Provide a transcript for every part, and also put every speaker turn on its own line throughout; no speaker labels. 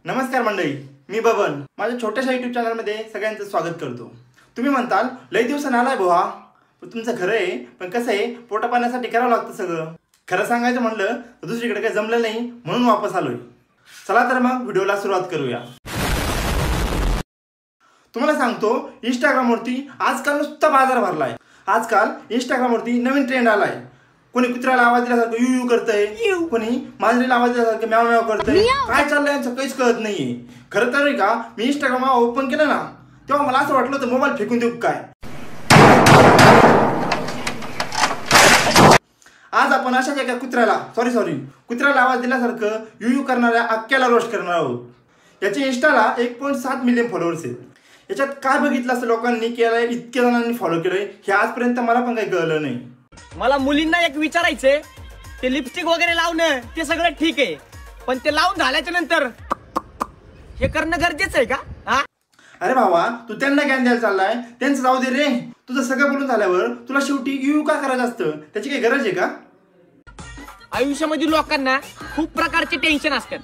नमस्कार मंडळी, मी बबन. माझ्या छोट्याशा युट्यूब चॅनलमध्ये सगळ्यांचं स्वागत करतो. तुम्ही म्हणताल लई दिवसांनी आलाय बुवा, तुमचं खरं आहे, पण कसं आहे पोटा पाण्यासाठी करावं लागतं सगळं. खरं सांगायचं म्हणलं तर दुसरीकडे काही जमलं नाही म्हणून वापस आलोय. चला तर मग व्हिडिओला सुरुवात करूया. तुम्हाला सांगतो, इंस्टाग्रामवरती आजकाल नुसता बाजार भरलाय. आजकाल इंस्टाग्रामवरती नवीन ट्रेंड आलाय. कोणी कुत्र्याला आवाज दिल्यासारखं यू यू करतंय, कोणी मांजरीला आवाज दिल्यासारखं म्याव म्याव करतंय. काय चाललंय यांचं काहीच कळत नाहीये. खरं तर का मी इंस्टाग्राम ओपन केलं ना, तेव्हा मला असं वाटलं होतं मोबाईल फेकून देऊ काय. आज आपण अशाच एका कुत्र्याला आवाज दिल्यासारखं यू यू करणाऱ्या अक्क्याला रोस्ट करणार आहोत. याच्या इंस्टाला 1.7 मिलियन फॉलोअर्स आहेत. याच्यात काय बघितलं असं लोकांनी केलंय, इतक्या जणांनी फॉलो केलंय, हे आजपर्यंत मला पण काही कळलं नाही.
मला मुलींना एक विचारायचंय, ते लिपस्टिक वगैरे लावणं ते सगळं ठीक आहे, पण ते लावून झाल्याच्या नंतर हे करणं गरजेचं आहे का?
अरे भावा, तू त्यांना ज्ञान द्यायला चाललाय, त्यांचं जाऊ दे रे. तुझं सगळं बोलून झाल्यावर तुला शेवटी यू का करायचं असतं, त्याची काही गरज आहे का?
आयुष्यामध्ये लोकांना खूप प्रकारचे टेन्शन असतात,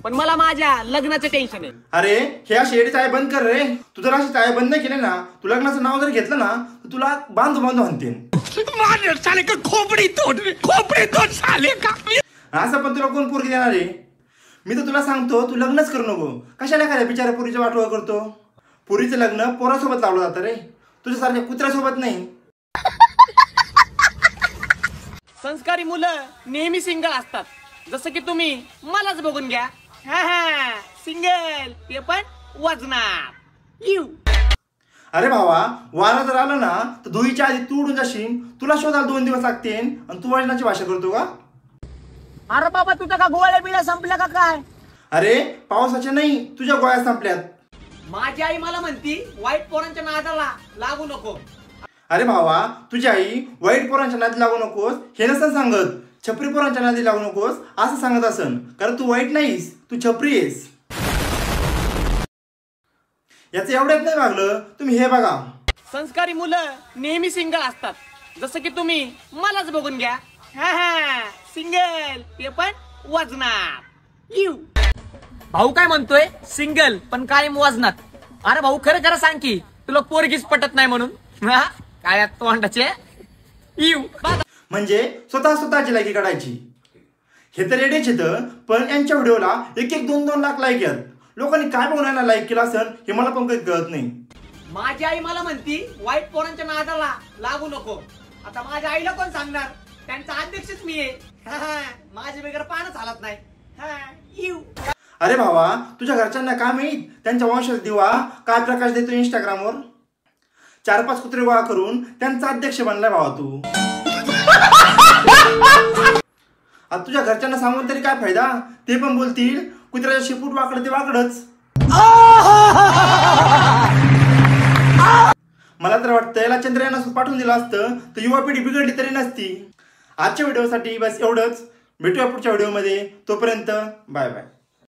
पण मला माझ्या लग्नाचं टेन्शन आहे.
अरे ह्या शेडी चाय बंद कर रे. तू जर अशी चाय बंद नाही केली ना, तू लग्नाचं नाव जर घेतलं ना, तर तुला बांधू आणते. खोपडी तोड साले का. असं पण तुला कोण पोरगी देणार आहे? मी तर तुला सांगतो, तू लग्नच करू नको. कशाला एखाद्या बिचाऱ्या पोरीच्या वाटोळा करतो? पोरीचं लग्न पोरासोबत लावलं जातं रे, तुझ्यासारख्या कुत्र्यासोबत नाही.
संस्कारी मुलं नेहमी सिंगल असतात, जसं की तुम्ही मलाच बघून घ्या. सिंगल, ते पण वजनात.
अरे भावा, वारा जर आलं ना तर धुईच्या आधी तू उडून जाशील. तुला शोधायला 2 दिवस लागतील आणि तू वजनाची भाषा करतो का?
अरे बाबा, तुझं का गोळ्या बिळ्या संपल्या का काय?
अरे पावसाच्या नाही, तुझ्या गोळ्या संपल्यात.
माझी आई मला म्हणती वाईट पोरांच्या नादाला लागू नको.
अरे भावा, तुझी आई वाईट पोरांच्या नादी लागू नकोस हे नसतं सांगत, छपरी पोरांच्या नादी लागू नकोस असं सांगत असन. कारण तू वाईट नाहीस, तू छपरी आहेस. याचं एवढ्यात नाही वागलं. तुम्ही हे बघा,
संस्कारी मुलं नेहमी सिंगल असतात, जसं की तुम्ही मलाच बघून घ्या. सिंगल, ते पण वजनात. भाऊ काय म्हणतोय, सिंगल पण कायम वजनात. अरे भाऊ, खरं खरं सांग की तुला पोरगीच पटत नाही म्हणून. काय तोंडाचे
म्हणजे स्वतःची लायकी काढायची. हे तर रेडेच येतं, पण यांच्या व्हिडिओला 1-2 लाख लाईक आहेत. लोकांनी काय बघून लाईक केला असेल हे मला पण काही कळत नाही.
माझी आई मला म्हणती वाईट पोरांच्या नादाला लागू नको. आता माझ्या आईला कोण सांगणार? त्यांचा अध्यक्षच मी आहे. माझे वगैरे पानच हालत नाही.
अरे भावा, तुझ्या घरच्यांना काय माहित त्यांच्या वंशाचा दिवा काय प्रकाश देतो इंस्टाग्रामवर. 4-5 कुत्रे गोळा करून त्यांचा अध्यक्ष बनलाय भावा तू. आता तुझ्या घरच्यांना सांगून तरी काय फायदा? ते पण बोलतील कुत्र्याचं शेपूट वाकडं ते वाकडच. मला तर वाटतं याला चंद्रयान पाठवून दिलं असतं तर युवा पिढी बिघडली तरी नसती. आजच्या व्हिडिओसाठी बस एवढंच. भेटूया पुढच्या व्हिडिओमध्ये. तोपर्यंत बाय बाय.